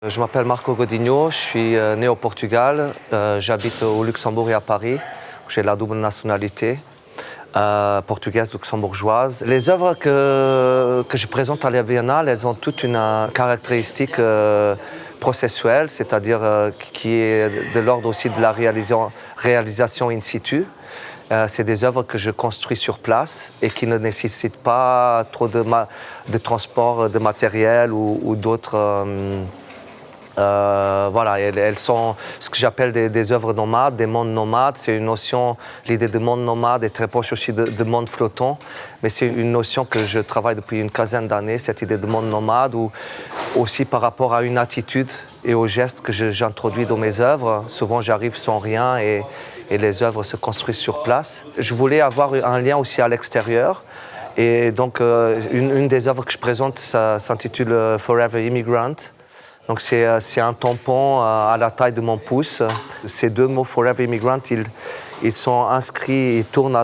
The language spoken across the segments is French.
Je m'appelle Marco Godinho, je suis né au Portugal, j'habite au Luxembourg et à Paris. J'ai la double nationalité, portugaise, luxembourgeoise. Les œuvres que je présente à la Biennale, elles ont toute une caractéristique processuelle, c'est-à-dire qui est de l'ordre aussi de la réalisation in situ. C'est des œuvres que je construis sur place et qui ne nécessitent pas trop de transport de matériel ou d'autres... Voilà, elles sont ce que j'appelle des œuvres nomades, des mondes nomades. C'est une notion, l'idée de monde nomade est très proche aussi de monde flottant, mais c'est une notion que je travaille depuis une quinzaine d'années, cette idée de monde nomade, ou aussi par rapport à une attitude et aux gestes que j'introduis dans mes œuvres. Souvent j'arrive sans rien et les œuvres se construisent sur place. Je voulais avoir un lien aussi à l'extérieur. Et donc une des œuvres que je présente s'intitule Forever Immigrant. Donc c'est un tampon à la taille de mon pouce. Ces deux mots Forever Immigrant, ils sont inscrits, ils tournent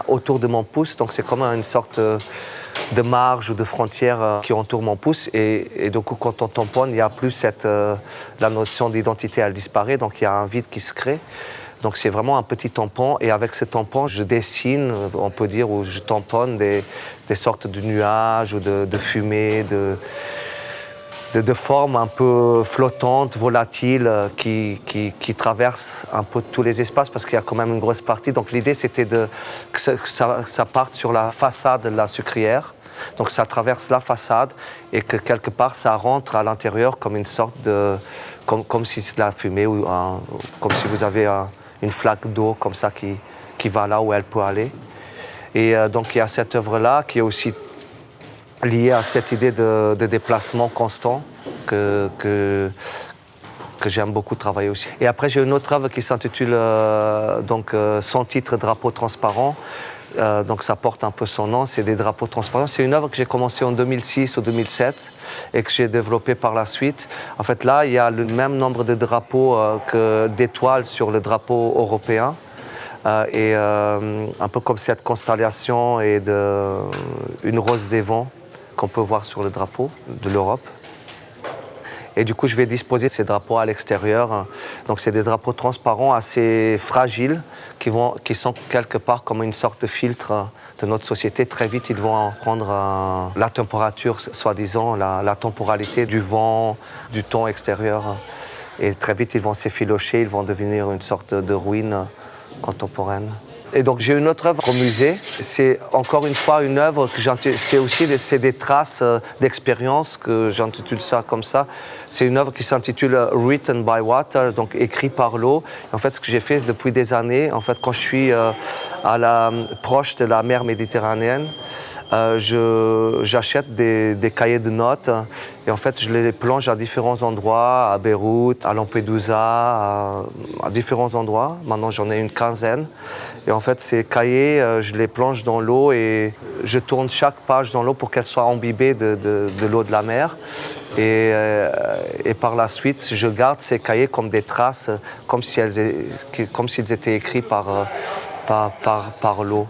autour de mon pouce. Donc c'est comme une sorte de marge ou de frontière qui entoure mon pouce. Et donc quand on tamponne, il n'y a plus la notion d'identité, elle disparaît. Donc il y a un vide qui se crée. Donc c'est vraiment un petit tampon. Et avec ce tampon, je dessine, on peut dire, ou je tamponne des sortes de nuages ou de fumée, de formes un peu flottantes, volatiles, qui traversent un peu tous les espaces parce qu'il y a quand même une grosse partie. Donc l'idée, c'était que ça parte sur la façade de la sucrière. Donc ça traverse la façade et que quelque part, ça rentre à l'intérieur comme une sorte de... comme si c'était de la fumée ou comme si vous avez une flaque d'eau comme ça qui va là où elle peut aller. Et donc il y a cette œuvre-là qui est aussi lié à cette idée de déplacement constant que j'aime beaucoup travailler aussi. Et après, j'ai une autre œuvre qui s'intitule Son titre, Drapeau transparent. Donc ça porte un peu son nom, c'est des drapeaux transparents. C'est une œuvre que j'ai commencée en 2006 ou 2007 et que j'ai développée par la suite. En fait, là, il y a le même nombre de drapeaux d'étoiles sur le drapeau européen. Et un peu comme cette constellation et une rose des vents qu'on peut voir sur le drapeau de l'Europe. Et du coup, je vais disposer ces drapeaux à l'extérieur. Donc, c'est des drapeaux transparents assez fragiles qui sont quelque part comme une sorte de filtre de notre société. Très vite, ils vont prendre la température, soi-disant, la temporalité du vent, du temps extérieur. Et très vite, ils vont s'effilocher, ils vont devenir une sorte de ruine contemporaine. Et donc j'ai une autre œuvre au musée. C'est encore une fois une œuvre que c'est des traces d'expérience que j'intitule ça comme ça. C'est une œuvre qui s'intitule Written by Water, donc écrit par l'eau. En fait, ce que j'ai fait depuis des années, en fait, quand je suis proche de la mer Méditerranéenne, j'achète des cahiers de notes et en fait je les plonge à différents endroits, à Beyrouth, à Lampedusa, à différents endroits. Maintenant j'en ai une quinzaine et en fait ces cahiers je les plonge dans l'eau et je tourne chaque page dans l'eau pour qu'elle soit imbibée de l'eau de la mer et par la suite je garde ces cahiers comme des traces, comme s'ils étaient écrits par l'eau.